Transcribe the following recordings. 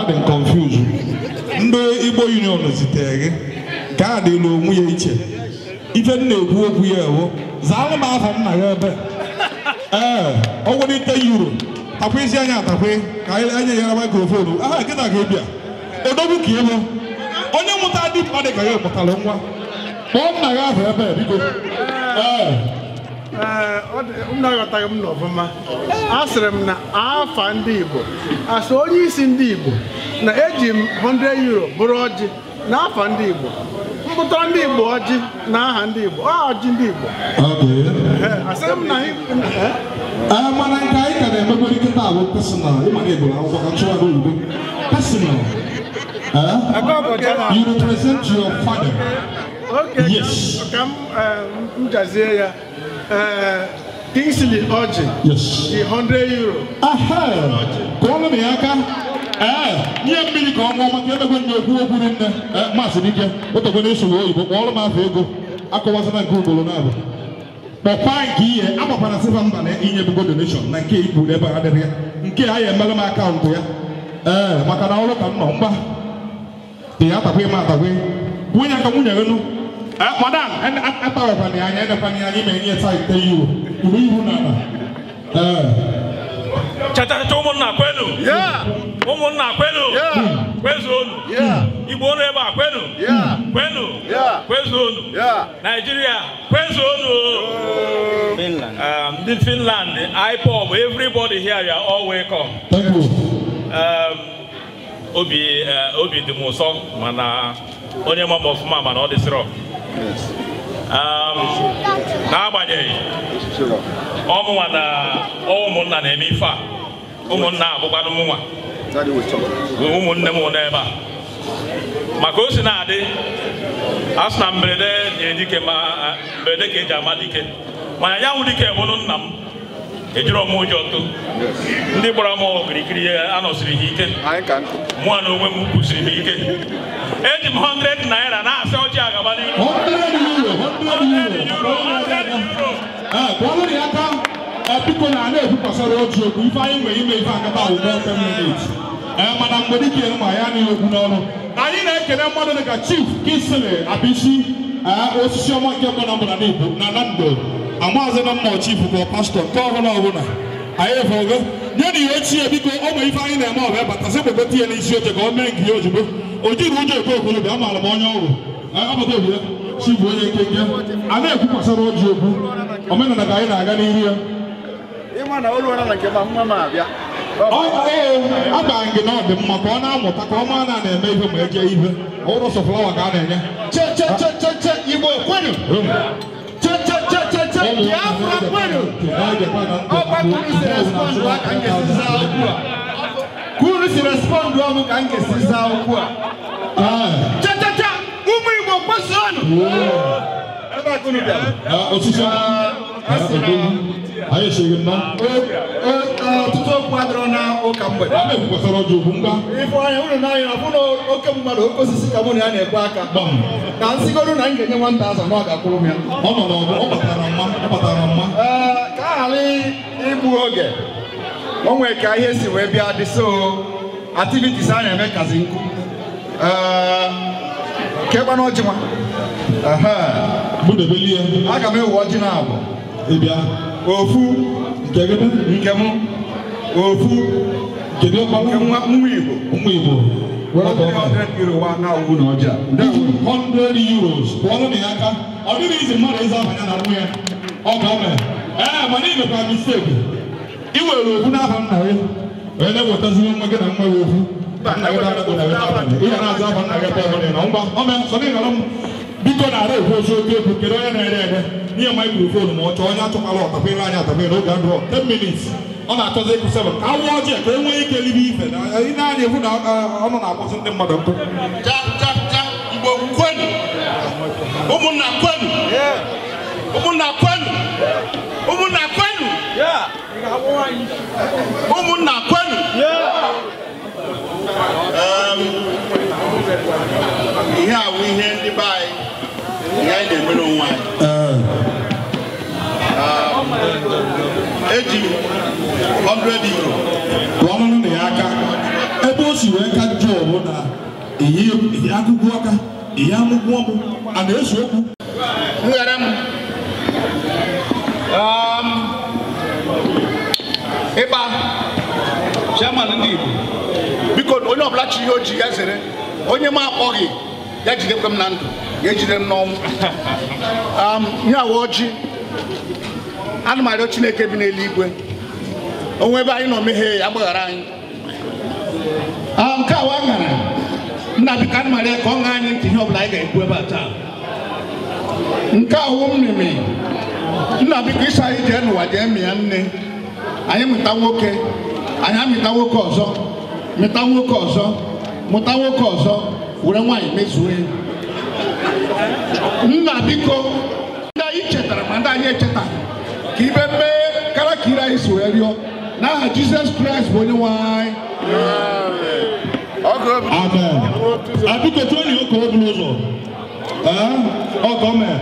adị confused. Ndị Igbo Union zitere ka a dị n'onwe ya iche. Ife na-ekwu okwu ya ewo. Zaa m afa nna ya ebe. Ọ nwere €10. Takwa isi anya atakwe ka anyị nyere microphone. Aha gị na ga-ebịa. Odogwu ka ịbụ. Onye mụta dị mkpa dị ka ya pụtara nwa. Kpọọ nna ya afa ebe biko. M na-aghọtaghị m n'ọfụma. Asịrị m na afa ndị Igbo. Asị onye isi ndị Igbo na eji m €100 bụrụ ọjị na afa ndị Igbo. Mpụtara ndị Igbo ọjị na aha ndị Igbo. Ọjị ndị Igbo. Asịrị m na mana nke anyị ka na-emegwere nkịta abụ personal. Ịma na Igbo akwụkwọ ka nchụwa n'oyibo. Personal. You represent your father. Okay. Yes. Ka m jazie ya. Kingsley Orji. Yes. The €100. Kọọlụ na ya aka. Nye mmiri ka ọnwa maka emegwe na-ekwu okwu nne. Maasị dike. Otokwe na-esoro oyibo. Kpọọlụ m afọ ego. Akọwazana nke ugboro na-abụ. Kpọkwa nke ihe agbakwana sịfa mba na inye bugo donation na nke ikwu ebe adịrị ya. Nke a ya emere m akaụntụ ya. Maka na ọrụ ka m nọ mgba. Dị ya atakwe m atakwe. Nwunye aka nwunye enu. Madam, atawakwana ya anya edekwana ya ime nye €10. Uru ihu na ala. Chatacha ụmụnna kwenu. Ụmụnna kwenu. Kwezu olu. Igbo olu ebe a kwenu. Kwenu. Kwezu olu. Nigeria kwezu olu. Finland. Finland, IPOB, everybody here, you are all welcome. Thank you. Obi dị m ụsọ mana onye ma ọfụma mana ọ dị sịrọ. N'agbanyeghị ọmụnwa na ụmụnna na-eme ife a. Ụmụnna abụkwanụ mụnwa. Ụmụnne m n'ebe a. Maka o si na-adị asị na mberede na-edike ma mberede ka eji ama dike. Mana ya nwụ dike bụrụ nna m. Ejiri ọmụ ụjọ tụ. Ndị gbara m okirikiri anọsiri ha ike. Mụa na onwe m kwụsiri m ike. Eji m €100 na-asị ọjị agaba n'ihu. Kọọlụ ya aka biko na na-ekwu gbasara ọjị okwu ife anyị nwere ime ife akata ahụ n'ofe minute. Mana mgbe dike ma ya na okwu n'ọnụ. Anyị na-ekele mmadụ dịka Chief Kingsley Abisi osisi ọma nke mbụ na mbụ na Igbo na Nando. Amaazị na mma Chief bụ pastọ nke ọhụrụ ọbụla. Anyị efogo nye na ihe ochie biko ụmụ ife anyị na-eme ọbụ batasị kpekọta ihe n'isi oche ka o mee nke ya ozugbo. O jiri ụjọ ekwe okorobịa amaara m onye ọrụ. Ọbụta obi ya chi bụ onye nkenke. A na-ekwu gbasara ọjị okwu. Omenala ka anyị na-aga n'ihu ya. Agba gị na ọ dị mma ka ọ na-amụta ka ọ maa na na-eme ihe ma eje ihe. Ọhụrụ sọ flawa ka a na-enye. Igbo kwenu. Biafra kwenu. Kunu si respond ọmụ ka m ga-esi zaa okwu a. Ụmụ Igbo kwesịrị ebe a kunu bịara. Osisi anyị esighị nna. Ọtụtụ okwu adịrọ na ụka mgbede. A na-ekwu gbasara ọjị okwu ngwa. Ife anya ụlọ n'anya na ọbụna oke mmadụ oke osisi ka mụ na ya na-ekwe aka. Ka m sigodu na m ga-enye 1,000 na ọ ga-akwụrụ m ya. Ọ nọ n'ọgụ, ọ batara mma. Ka a ghara igbu oge. O nwere ka ihe si wee bịa dị so activities a na-eme kazi nkụ. Kekwa na ọjị nwa. Aga m ewu ọjị na abụ. Ofu nke m ofu nke nwa Igbo. €100 na ugwu na ọjị €100 kpọọrọ na ya aka. Ọ dịghị izi mmadụ ịza abanya na nwunye ọ ga-eme. Mana ị mekwa mistake. I were ofu n'afa nna gị wee na-ewetaziri nwa gị na nwa ya ofu. Ihe na-aza afa nna gị ebe ọbụla na ngwa ome sọ na ịghara m biko na-ara ekwu ozu oke ekwu kedu onye na-ere ere n'ihe microphone ma ọ chọọ onye atụkwala ọtapere anya atapere n'oge adụrọ 10 minutes ọ na-achọzi ekwu 7 ka awụ ọjị ka e nwee ike libe ife na ị na-anya ekwu na ọnụ na-akpọsị ndị mmadụ nkụ. Igbo kwenu ụmụnna kwenu ụmụnna kwenu ụmụnna kwenu ụmụnna kwenu ihe a bụ ihe ndị be anyị ihe anyị na-emere onwe anyị eji €100 ọnụnụ na ya aka ebe o si wee ka njọ bụ na eyi akụkụ aka eyi amụgwọ ọmụ a na-eso okwu ngara m ịba chairman ndị Igbo biko onye ọbụla chi ihe oji ya zere onye m akpọghị ya jidekwe m na ndụ ya ejide m n'ọnwụ ihe awa ọjị ana m arịọ Chineke bi n'eluigwe onwe ebe anyị nọ mehie ya gbaghara anyị nke awa ṅara nna biko ana m arịọ ka ọ ṅaa anyị ntị ihe ọbụla anyị ga-ekwu ebe a taa nke awụ m mimi nna biko ịsa anyị jee n'ụwa jee mịa nne anyị mụta nwoke anyị amịta nwoke ọzọ mịta nwoke ọzọ mụta nwoke ọzọ were nwaanyị mezue nna biko ndị anyị chetara ma ndị anyị echeta ka ibe mee kara ka ire anyị si wee rịọ n'aha Jizọs Kraịst bụ onye nwe anyị. Amen. Biko tụọ na ọkụ obulu ụzọ ọkụ mee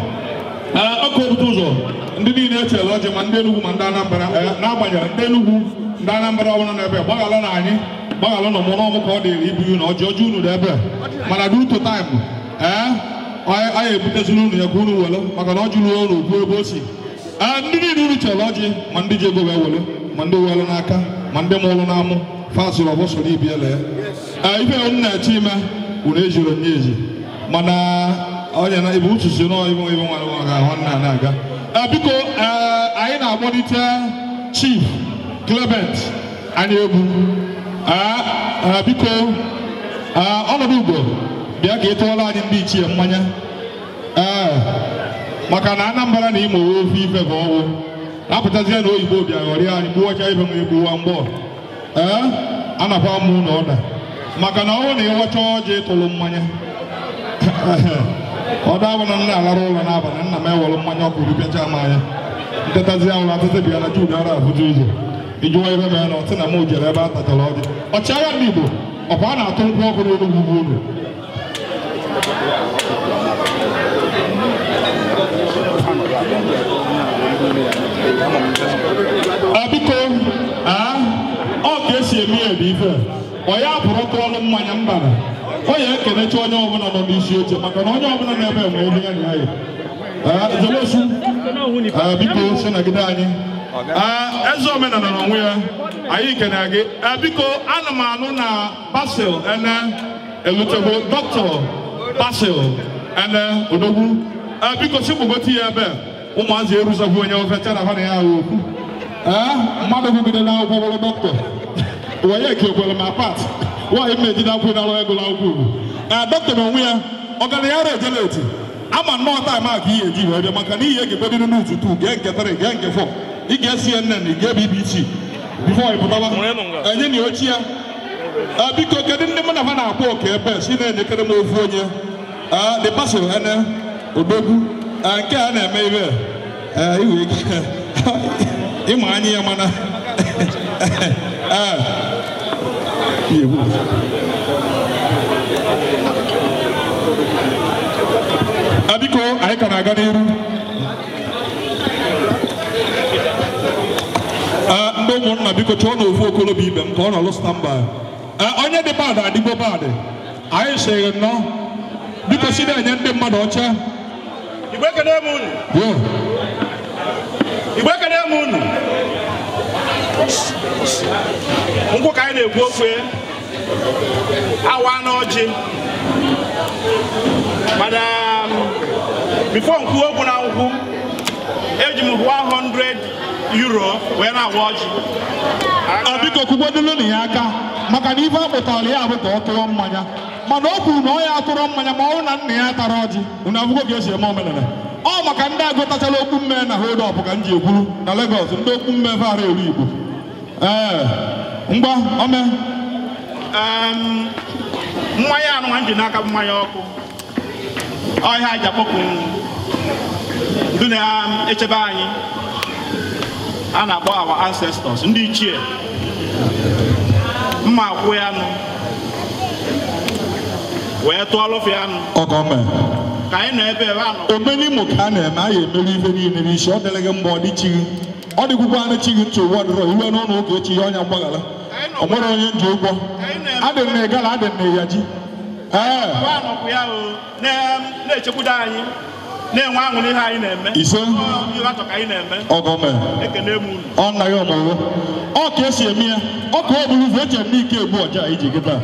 ọkụ obute ụzọ ndị niile echere ọjị ma ndị Enugu ma ndị Anambra n'agbanyeghị ndị Enugu ndị Anambra ọbụla n'ebe gbaghala na anyị gbaghala na ọmụrụ ọmụ ka ọ dịrị ibu na ọjị ọjị unu n'ebe mana duto taịmụ anyị ebuteziri unu ya ka unu were maka na ọjị ruo unu kwuo ebe o si ndị niile unu chere ọjị ma ndị ji ego were ma ndị were n'aka ma ndị mụrụ n'amụ fasịrị ọbọ soro ibi ele ife unu na-eche ime unu ejiri onye eji mana onye na ibu uchu si n'ibu nwa nwanne na-aga biko anyị na-akpọlite Chief Clement anyị egbu biko ọnọdụ Igbo bịa ka ị tụọla anyị ndị ichie mmanya maka na Anambra na Imo ofe ife ka ọwụ na-apụtazie na oyibo bịa ghọrịa anyị gbuwacha ife ma egbuwa mgbọ a nakwa mụ na ọda maka na ọwụ na ịwacha ọjị ịtụlụ mmanya ọ dabụ na nna alara ụlọ n'abalị nna m ewere mmanya ọkụ ripịacha m anya ntetazi ahụ atịtị bịa na Jude ara abụja ụzọ ijụwa ihe mere na ọtị na m jere ebe a tachara ọjị ọchịagha ndị Igbo ọkwa a na-atụ nkwụ ọkụ n'Enugwu bụ unu biko ọ ka esi eme ya dị ife ọ ya pụrụ ọkụ ọnụ mmanya mbara ọ ya ekenecha onye ọbụla nọ n'isi oche maka na onye ọbụla na-ebe enwe ihe ya na ya Zelosu biko si nagide anyị eze omenala na onwe ya anyị kene gị biko ana m anụ na Basil ene elutego Dr. Basil ene odogwu biko si gbogoti ya ebe ụmụazị eruzagwu onye ofe chara ha na ya ahụ okwu mmadụ gụgide na akwụkwọ bụrụ dọkịta wee ekekwere m apat nwaanyị mmejide akwụkwọ na alụ egụlụ akwụkwọ ugwu dọkịta na onwe ya ọganighara ejeleti ama nnọọ taịm a ka ihe eji wee bịa maka na ihe ga-ebedịrị n'utu 2 gee nke 3 gee nke 4 ị ga-esi CNN ị ga BBC bifo ị pụtaba enye na ochi ya biko kedu ndị mụ na ha na-akpọ oke ebe si na-enyekere m ofu onye the Basil ene odogwu nke a na-eme ibe iwe ike ịma anya ya mana biko anyị ka na-aga n'iru ndị ụmụnna biko chọọ na ofu okolobịa ibe m ka ọ nọlụ stamba onye dị bad adịgbo bad anyị sịrị nnọọ biko si na-enye ndị mmadụ ọcha Igbo ekene m unu Igbo ekene m unu nkwụ ka anyị na-ekwu okwu awa n'ọjị mana bifo nkwuo okwu na nkwụ eji m 100 euro wee na-awa ọjị biko kwugodolu na ya aka maka na ife akpụtara ya bụ ka ọ tụrụ mmanya mana o kwuru na ọ ya atụrụ mmanya ma ọ na nna ya tara ọjị unu abụgo ka esi eme omenala ọ maka ndị agụtachala okwu mme na hold up ka m ji ekwuru na Lagos ndị okwu mme fara elu Igbo ngwa ome mmanya anụ nwa m ji n'aka mmanya ọkụ ọhịa aja kpọkụ ndị na-echebe anyị a na-akpọ our ancestors ndị ichie mma akwụ ya nụ wee tụọ lụfụ ya nụ ọgọme ka anyị nọ ebe ebe anọ Omenimo ka a na-eme anyị emeri ife niile n'isi ọ dịrị gị mgbe ọ dị chi gị ọ dịkwukwa anụ chi gị ntụ ụwa dịrọ iwe n'ọnụ ụka echi ya ọnya mgbaghara ọmọdé onye nje ụgbọ adị na egala adị na eyaji na-echekwudo anyị na-enwe aṅụrị ihe anyị na-eme ise ọgọme ọ naghị ọmụrụ ọ ka esi eme ya ọ ka ọ bụrụ ụzọ eche n'ike egbu ọja iji gịta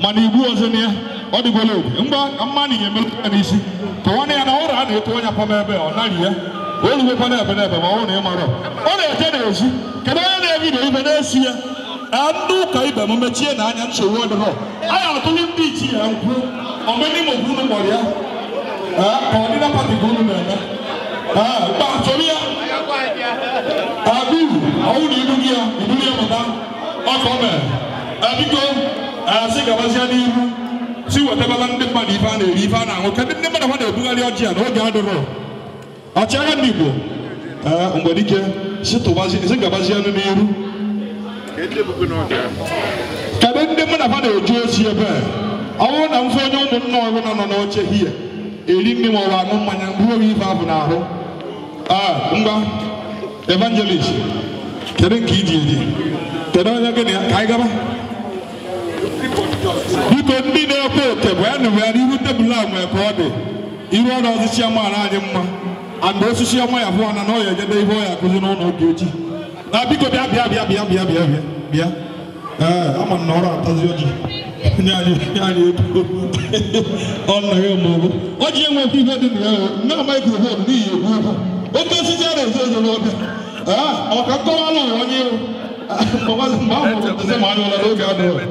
mana igbu ọzọ na ya ọ dịgola oge mgba mmanụ ya emelụ ya n'isi tụwana ya na ụra a na-eto onye pama ebe ọ narị ya olugwekwa na ebe n'ebe ma ọ na ịmara ọ na-eje n'ezi kedu onye na-ebido ibe na-esi ya ndị ụka ibe m mechie na anya nsogbu ọdịrọ anyị atụrụ ndị ichi ya nkwu Omenimo bụ unu kpọrọ ya ka ọ dịna pati ka unu na-eme mgba chọrọ ya abiru ọwụ na ibu gị ya iburu ya pụta ọka o mere biko sị gabazia n'ihu si wetabala ndị mmadụ ife a na-eri ife a na-aṅụ kedụ ndị mmadụ ha na-ebugharị ọjị ya n'oge adịrọ ọchịagha ndị Igbo mgbe dike si gabazianụ n'ihu kedụ ndị mmadụ ha na-eji ozi ebe ọ bụrụ na mfe onye ụmụnna ọbụla nọ n'oche hie eri nri ma ọ bụ aṅụ mmanya mkpụrụ oge ife ahụ n'ahụ ngwa evangelist kedu nke iji eji kedu onye gị na ya ka anyị gaba biko ndị na-ekwe oke bụ ya nụrụ ya n'ihu tebụl a nwee ka ọ dị iru ọrụ osisi amaara anyị mma and osisi ọma ya fụọ na ọ ya ejede ihe ọ ya akụzi n'ụlọ oge echi na biko bịa ama na ọrụ atazi ọjị nye anyị ego ọ naghị ọmụmụ ọjị enwekwa ihe dị na ya nne maikrofon n'ihi egwu okwu oke osisi a na-ezo ezo n'oge ọka nkọwala ụwa onye iwu mgbe ahụ eze ma anyụla n'oge adịghị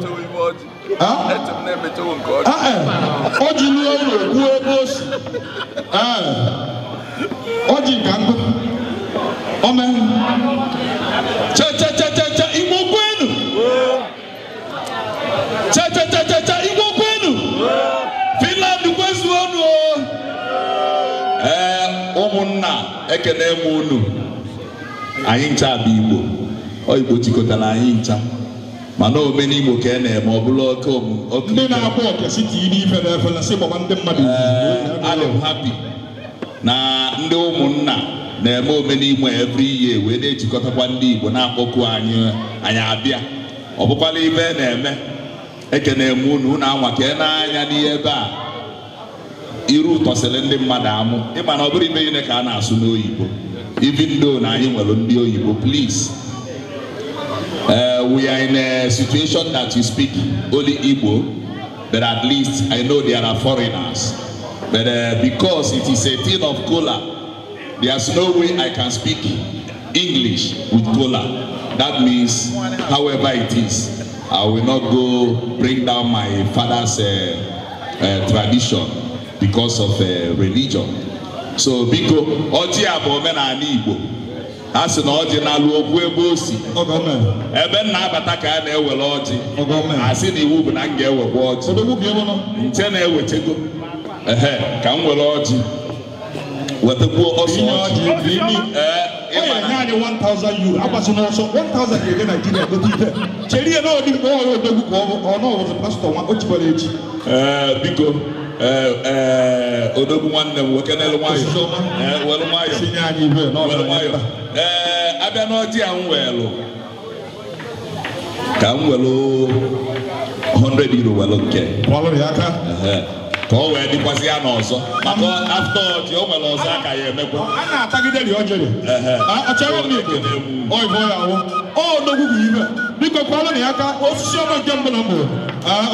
ọ ji ruo ụlọ kwuo ebe o si ọ ji nka nkụ ome cha igbo kwenu cha igbo kwenu Finland kwezuonu ụmụnna ekene m unu anyị ncha bụ Igbo ọ Igbo jikọtara anyị ncha mana Omenimo ka e na-eme ọ bụla oke ndị na-akpọ ọkasiti iri ife na-efe na sị gbaba ndị mmadụ adị m happy na ndị ụmụnna na-eme Omenimo every year wee na-ejikọtakwa ndị Igbo na-akpọku anyị abịa ọ bụkwala ibe na-eme ekene m unu anwa ka e na-anya n'ihe ebe a iru tọsịrị ndị mmadụ amụ ịma na ọ bụrụ ibe ihe ka a na-asụ n'oyibo even though na anyị nwere ndị oyibo please we are in a situation that you speak only Igbo but at least I know there are foreigners but because it is a thing of cola there's no way I can speak English with cola. That means however it is I will not go bring down my father's tradition because of religion. So biko ọjị a bụ omenala Igbo a sị na ọjị na-alụ okwu ebe o si ebe m na-abata ka a na-ewere ọjị a sị na iwu bụ na m ga-ewekwa ọjị nche na-ewetego ka m were ọjị wetakwuo ọsọ ọjị anyị 1,000 euro agbasi n'ọsọ 1,000 ga-ege Nigeria gote ife chere ihe n'ọdị mkpọ ọrụ odogwu ka ọ nọọzụ pastọ nwa o chibara echi biko odogwu nwanne m nwoke n'elu nwayọ welu nwayọ abịa n'ọjị a m weelụ ka m welu 100 euro welu nke ka ọ wee dịkwasị ya n'ọzọ maka afta ọjị o nwere ọzọ aka ya emekwa a na-atagide ọjị achara m ego oyibo ya awụ odogwu bụ ibe biko kwalụ na ya aka osisi ọma nke mbụ na mbụ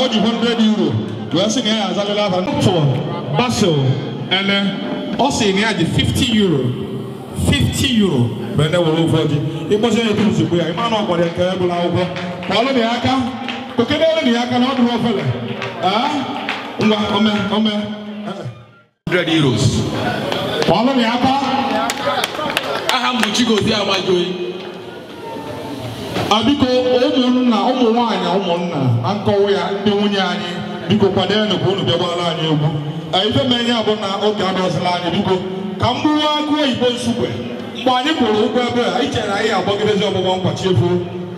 o ji 100 euro wee sị na ya azalala aba for basil ene ọ sị na ya ji 50 euro bụ ene were ụfọdụ ịkpọzi ya etu nsogbu ya ịma na ọ gwara nke ya bụla akwụkwọ kwalụ na ya aka kokedere na ya aka na ọ dụrụ ofele ngwa ome 100 euros kwalụ na ya aka aha mgbochi gozi agbajoyi biko ụmụnna ụmụ nwaanyị ụmụnna na nkọwa ya ndị nwunye anyị biko kwadenụ ka unu bịagbara anyị egwu ife menye bụ na oge adọzila anyị biko ka m bụrụ agụ oyibo nsukwe mgbe anyị kwụrụ ụgwọ ebe anyị chere anyị agbagidezi ọgbụgba nkwachi efu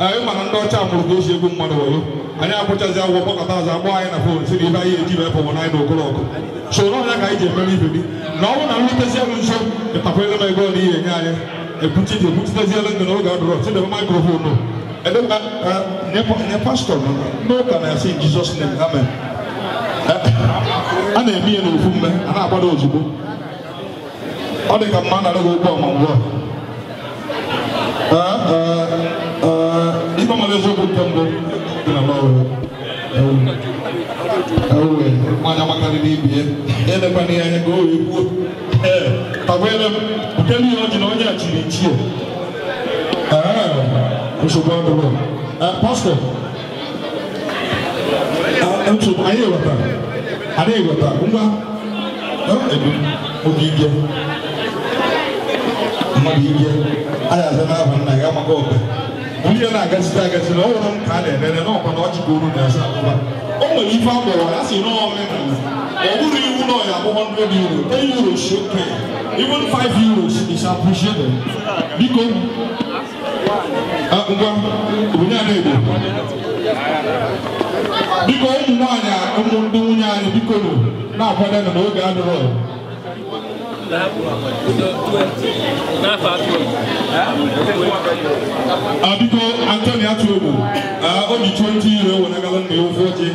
anyị mana ndị ọcha mụrụ ka o si egwu mmadụ were anyị akwụchazi agwọ kpọkọta azụ agba anyị na fon si na ibe anyị eji bụ epụbụ anyị n'okoro ọkụ soro ọnya ka anyị ji emere ibe gị na ọ bụ na nrutezi elu nso ịtakwere m ego n'ihe enye anyị ekwuchitezielu ndụ n'oge adọrọ chidebe maikrofonu pastor, no can I say in Jesus' name, amen. And a me and Ufumbe, and I bought those who all the man I don't go on work. If I'm a little bit temple, in a law. Manamaka Libya, Elebani and go, you put a tell you what you know, actually, cheer. We should go on the road. Pastor, I'm so I hear what I hear what I have I am a go. We are not going to stagger to no one can and then no one watch go to the only if I'm there, as you know, who do you know? €100, €10 should pay. Even €5 is appreciated. Because Anthony Atubu, only €20 when I got the 40.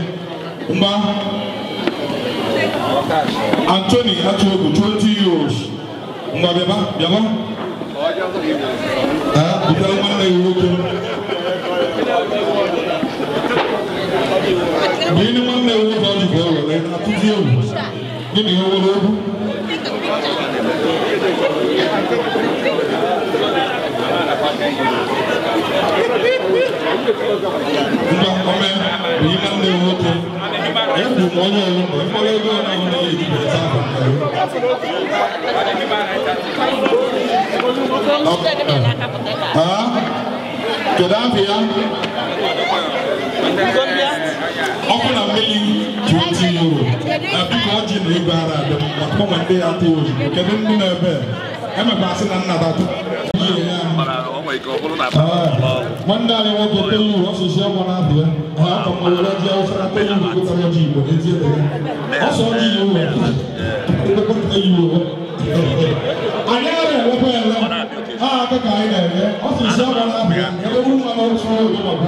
Anthony Atubu, €20. Open a million €20. Because you know the moment they are told you can never. I'm a person another. One day I want to tell you what's the share one out here. I come over there, I'll tell you to go to the gym. Also, I never open. Ah, the guy there. Also, share one out here. Everyone also one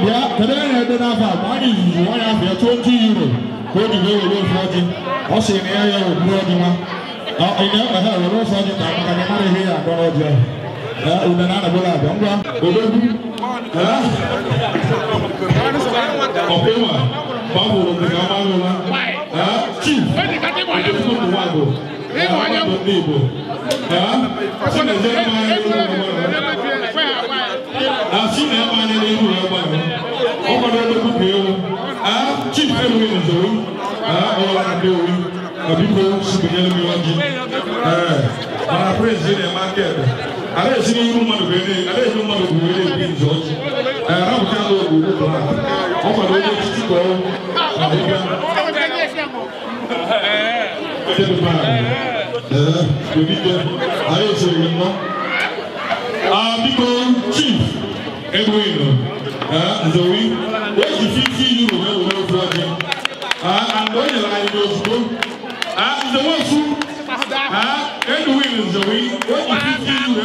night, today I did not have money. Why have you €20? Go to go 40. Also in the area of Brody. I never had a rose on it. I can hear a brother. Unanana Bola, I don't see you want to be. I don't want to be George. I don't know who to because Chief Edwin, Zoe, where's the €50 and when the line goes through, the one who Edwin is Zoe, where's the €50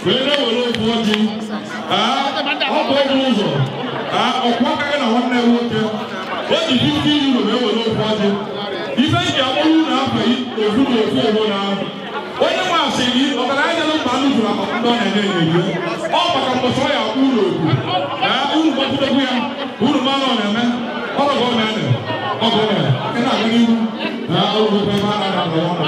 where they were 40, how about those? What kind of one never what the €50 where were 40? If I get one now, the food will now. When you want to say you, I don't value to have done anything. All but I'm sorry, I will. Who want to be who the man on them? All of them. And I believe I will be man. I don't know.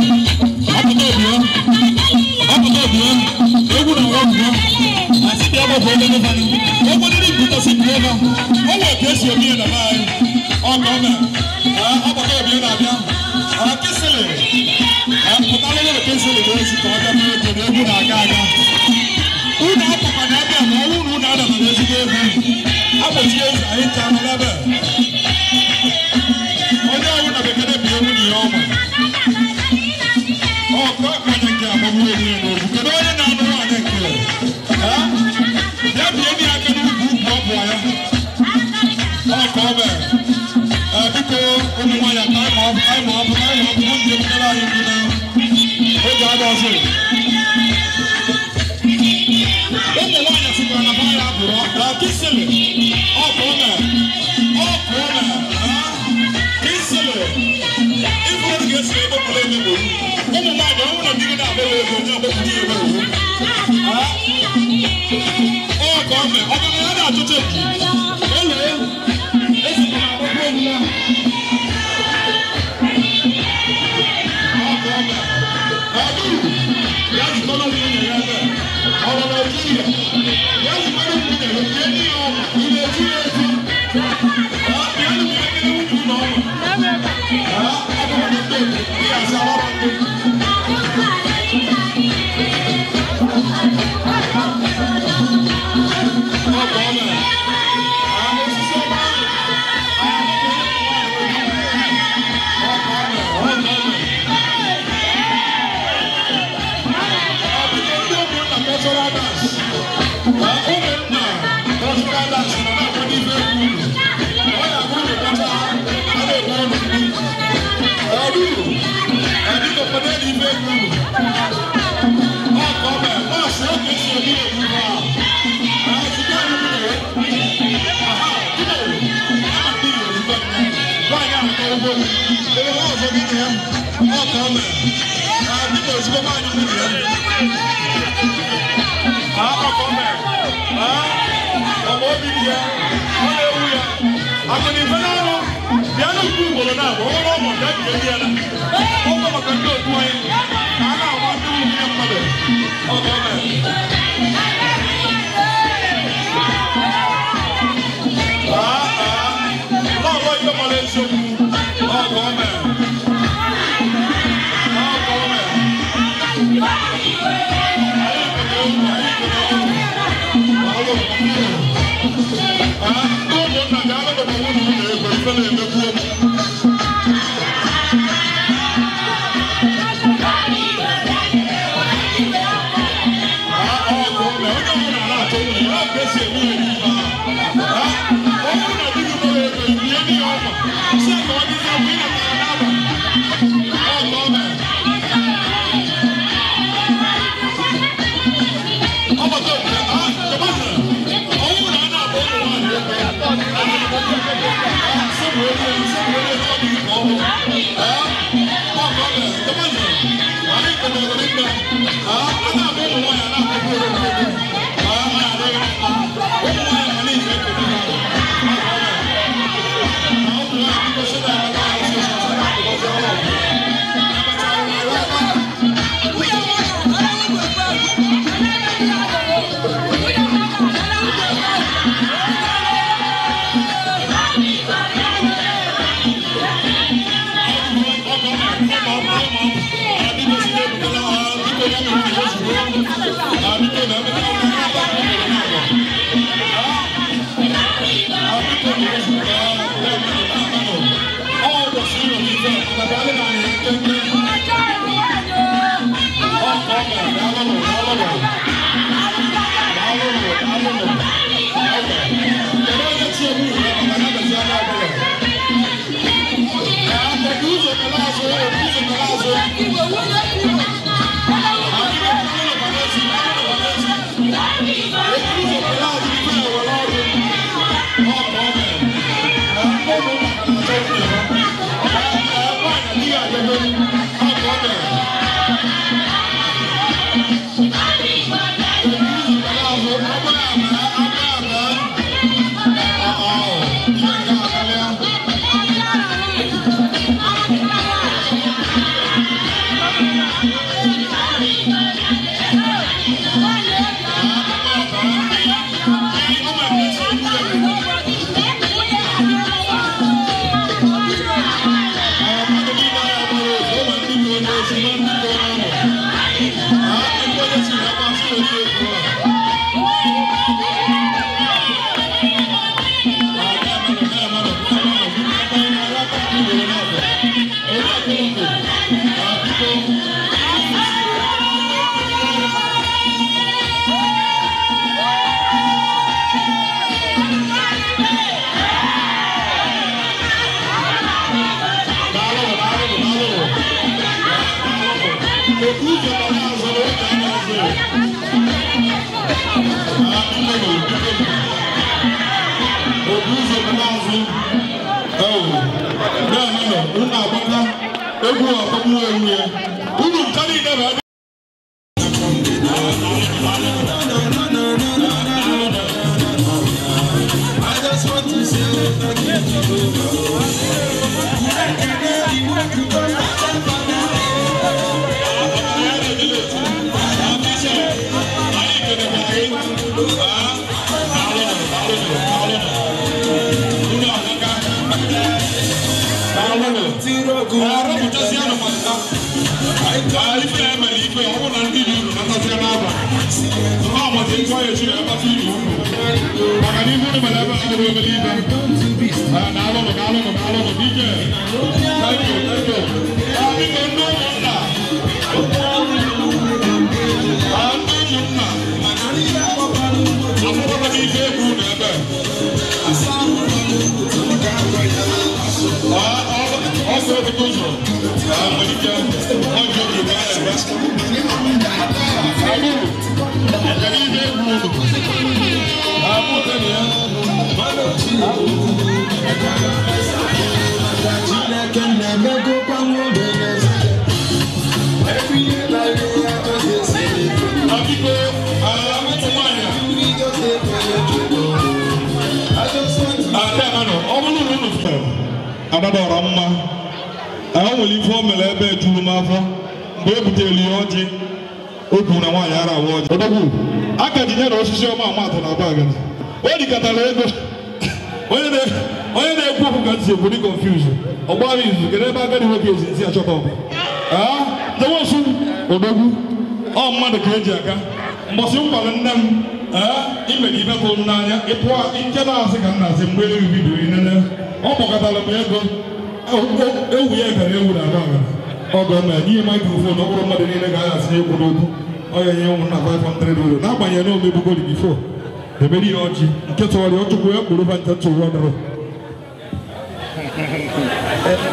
Thank you.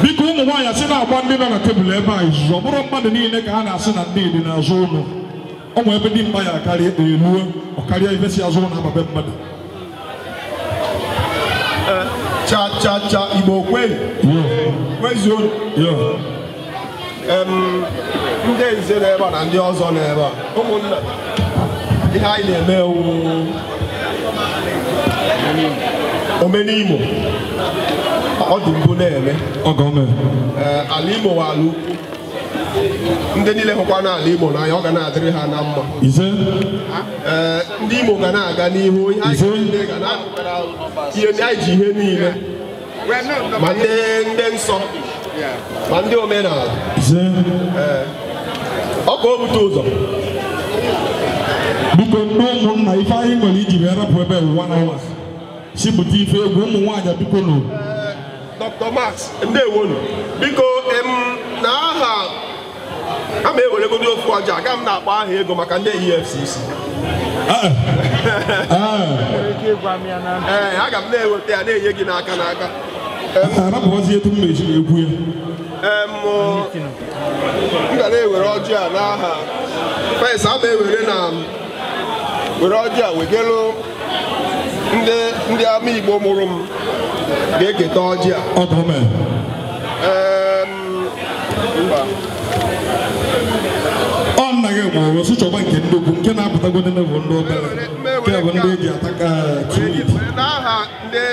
Biko ụmụ nwaanyị asị na-agba ndị nọ na tebụl ebe a izuzu ọ bụrụ mmadụ niile ka ha na-asị na ndị dị n'azụ ụlọ ụmụ ebe dị mkpa ya karịa eluo ọkarịa ibe si azụ ụlọ ababe mmadụ cha Igbo kwezuo ndị nze n'ebe a na ndị ọzọ n'ebe a ụmụnna ihe anyị na-eme Omenimo ọ dị mbụ na-eme ala Imo wa ala ukwu ndị niile hụkwa n'ala Imo n'anya ọ ga na-adịrị ha na mma ndị Imo ga na-aga n'ihu ihe anyị ji ihe niile ma ndị nsọ ma ndị omenala ọ ka o bute ụzọ biko ndị ụmụnna ife anyị nwere iji wee rapụ ebe ụwa na ụwa si bute ife egwu ụmụ nwaanyị biko nụ Dr. Max ndewonu biko na aha a ma eweregodi ofu ọja aga m na-akpọ aha ego maka ndị EFCC aga m na-eweta ya na-enye gị n'aka n'aka arapụwazi etu m meji egwu ya m ga na-ewere ọjị a n'aha fes a ma ewere na were ọjị a wegelu ndị ama Igbo mụrụ m ga-eketa ọjị a ọ nna gị gwara osu chọba nke ndị okwu nke na-apụtago ndị bụ ndị obere nke bụ ndị eji ataka n'aha ndị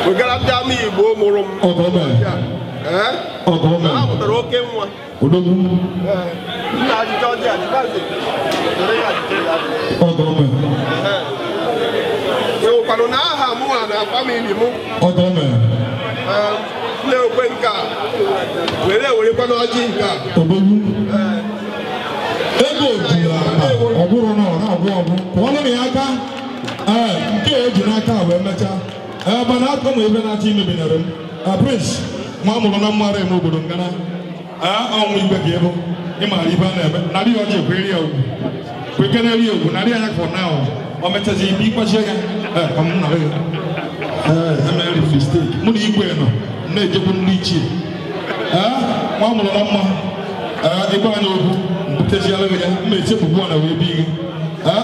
wegara ndị ama Igbo mụrụ m ha pụtara oke nwa nna ajụjụ ọjị a ewekwanụ n'aha mụnwa na famili m Nne okwe nke a werekwa n'ọjị nke a. Ego ọ bụrụ na ọ na-agwụ ọgwụ pụọnụ na ya aka nke eji n'aka wee mechaa mana aka m ebe na-achọ imebinyere m Prince nwa amụrụ na mmara eme obodo ngana ọnwụ igwe gị ebe ịmara ibe a na-eme narị ọjọọ ekweri ya ugwu kwekeneri ugwu narị anya for now o mechazi ibe ịkpachie ya ka m nara ya emeri mistake mụ na igwe nọ na-ejekwu ndị ichie nwa amụrụ na mma igwe anya okwu mpụtaziala ya mma echepụgbu na wee bi gị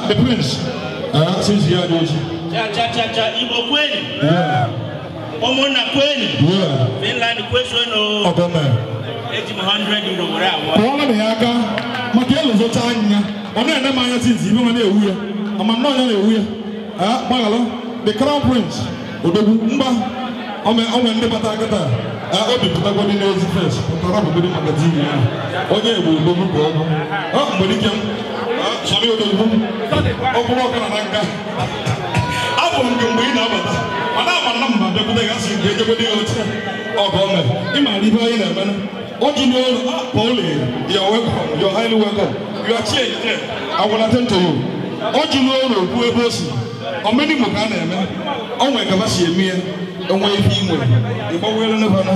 the Prince since ya dị ochi cha Igbo kweli ụmụnna kweli Finland kwesịrị ọgọme eji m 100 euro were awọ kọọla na ya aka maka ịlụzọcha anya ọ na-ene m anya since ibe nwa na-ewu ya ama nnọọ ya na-ewu ya gbaghalụ the Crown Prince odogwu mgba onwe ndị bata akịta obi pụtagodi n'ezi fes pụtara bụgodi maka tv ya onye egbo odogwu ka ọgwụ mgbe dike sọrọ odogwu ọbụrụ ọkara na nka abụ m gị mgbe ị na-abata mana ama nna mba bịakwute gasị nke ejegodi ya oche ọgọme ịmara ibe anyị na-eme oji n'olu Pauli you're welcome, you're highly welcome, you are changed there, I will attend to you. Oji n'olu okwu ebe o si Omenimo ka a na-eme onwe ka si eme ya onwe ife inwe ịgbanweela n'ebana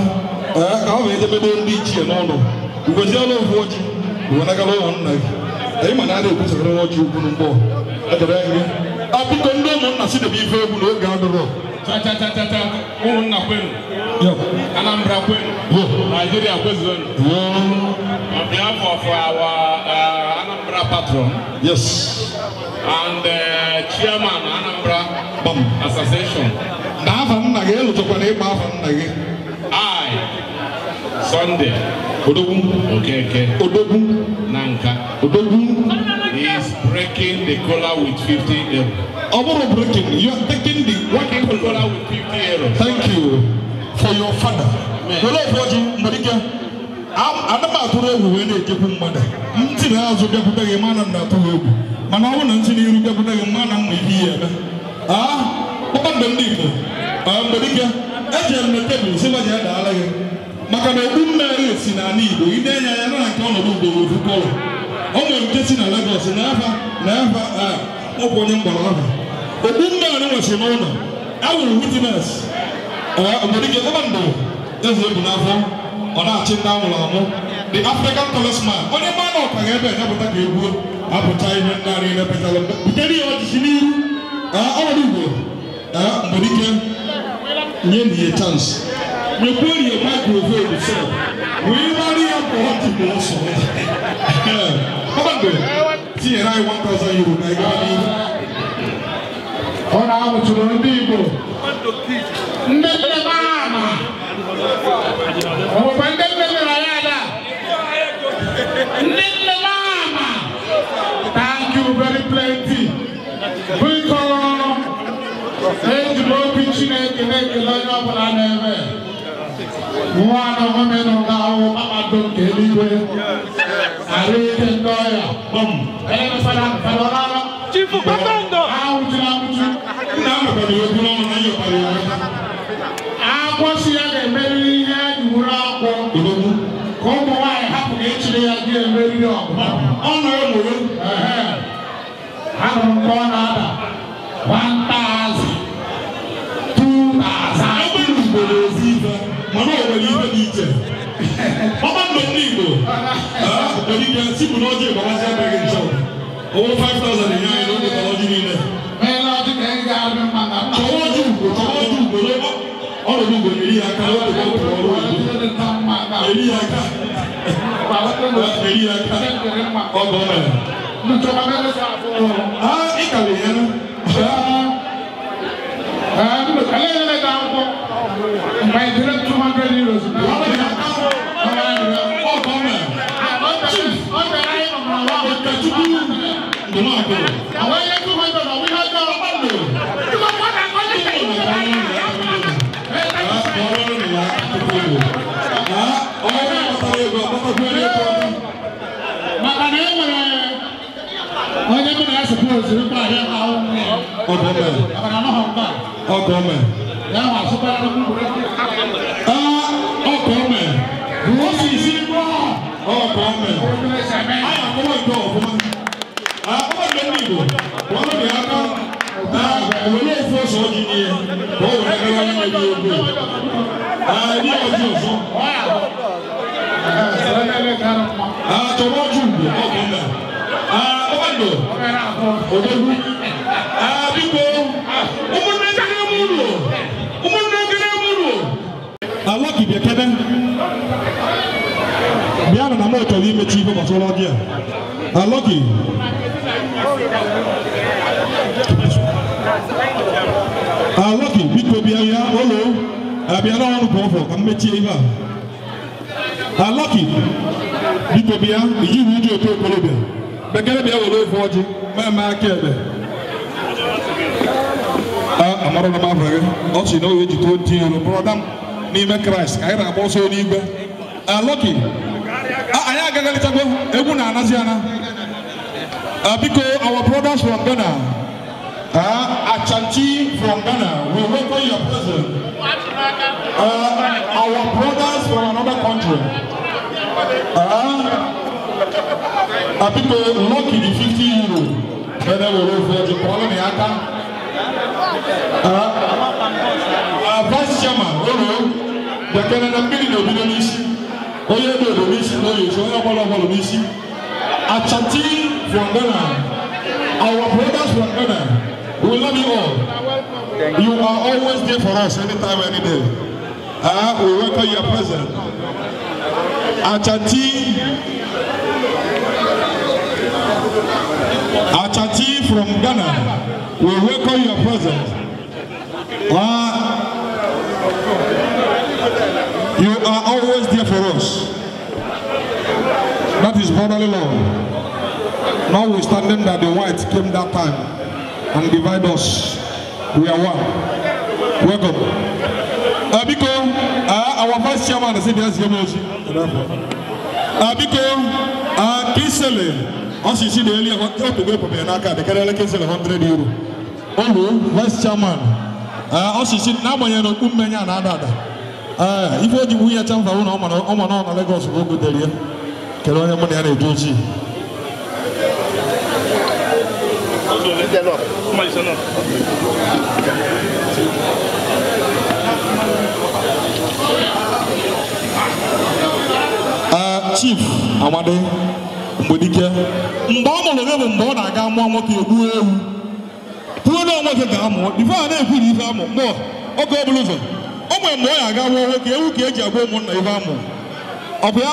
ka ọ bụ ejebedo ndị ichie n'ụlọ ugoziela ofu ọjị uwenagala ụlọ nna gị anyị ma na a na-ekwusara ọjị ukwu mgbọ edere anyị biko ndị ụmụnna si debe ife egwu n'oge adụrọ ụmụnna kwenu Anambra kwenu Nigeria kwezuru on behalf of our Anambra patron and chairman Anambra Association n'afa nna gị elụchakwa na ịgba afa nna gị I Sunday Okeke Nanka is breaking the collar with 50 euros. Breaking, you are taking the working collar with 50 euros. Thank you for your father. Hello, Roger Marika. I'm about to go when they give him mother. Until I was a deputy man and not to go. Manawan and Sini deputy man and me here. What the people? Marika, Agent Metebu, Silver Yada. Makana umere sinani do idenya ya na nkono do football omo mtesi na Lagos never oponye mgbara obumma na wase no no I will witness omodike komando ezo bu nafo ona achi nda amulamu the African talisman onye ma na okaga ebe ya buta ka egwu abuta ihe ndari na petalo buteri o disini omodugo omodike nye ni a chance. You put your microphone yourself. We marry up for what you also. Come on, go. See, and I 1,000 euro. I got it. On our children, people. Thank you very plenty. We call. Thank you, Lord, preaching and line up on our one of women on our Mama don't get anywhere. I read the lawyer. And for Chief Commando, how would you I was here and very head, you were out. Come on, I have to actually again very long. Honorable, I don't go another 1,000, 2,000. Mama will leave the teacher. Mama don't need to. But you can see Bunoji, but I said I can show. Over 5,000 in your technology in there. Man, I got them. All of you will be a color to go to all of you. My direct 200 euros. Lucky be Kevin. Biana na moto li mechi ko basolo dia. Lucky. Lucky big baby ya olo. Biana wonu ko fo kam mechi iba. Lucky big baby ya yi video to ko lobe. Be gele be olo fo ji. Ma kebe. Amaro na ma frage. O si no we ji to ti no brother. N'ime Christ ka anyị na-agba ọsọ n'igwe. Lucky anyị agagalịtago egwu na anazi ana. Biko our brothers from Ghana, Achanti from Ghana, we welcome your presence. Our brothers from another country, Biko Lucky the 50 euro. Then we will for the colony aka. Vice Chairman, the Canada Million of Indonesia, Oye do Indonesia, Oye, so all Indonesia. Achanti from Ghana, our brothers from Ghana, we love you all. You are always there for us anytime, any day. We welcome your presence. Achanti from Ghana, we welcome your presence. You are always there for us. That is brotherly love. Notwithstanding that the whites came that time and divide us, we are one. Welcome. Biko, our vice chairman said yes, Biko, Kisele, as you see the earlier to go for Benaka, the Kerala Kisele 100 euro. Olu, vice chairman, as you see now, I know Umenya and Adada. If you have a chance for one, Lagos will go there. Keloya money and a doji. Chief Amade Mbodike Mbomo lebe mbo na aga mo mo ke egbu ewu. Tuo na mo ke ga mo. Before na efu ife amo mo. Ogo obuluzo. Omo mo ya aga wo ke ewu ke eji agbo mo na ife amo. Obia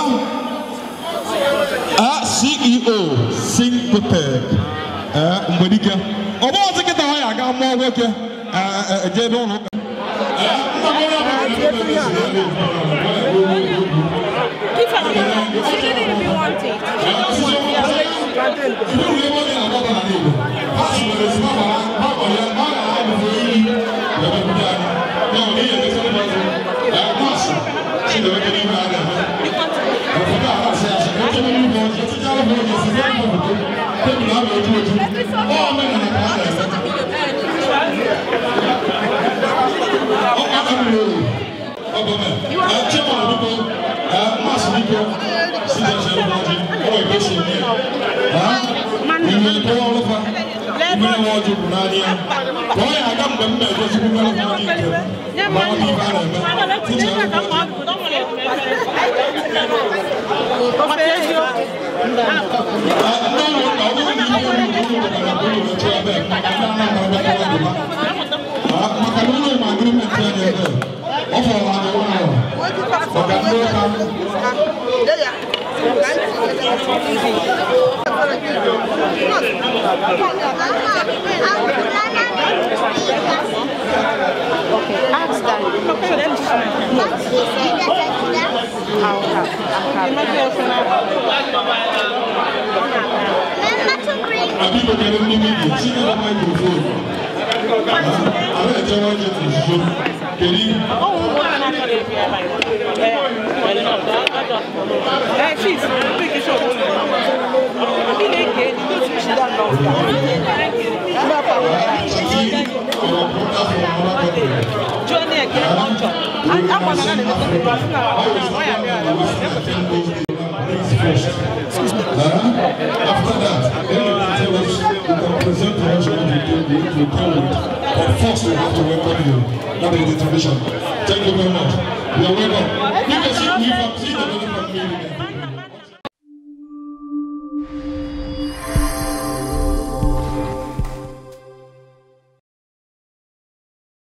CEO Syncotech Mbodike. Obo seketa ho ya aga mo wo ke je do no. She didn't even want it. After that, then you can present to us what you come with. But first, we have to welcome you. That is the tradition. Thank you very much. You are welcome.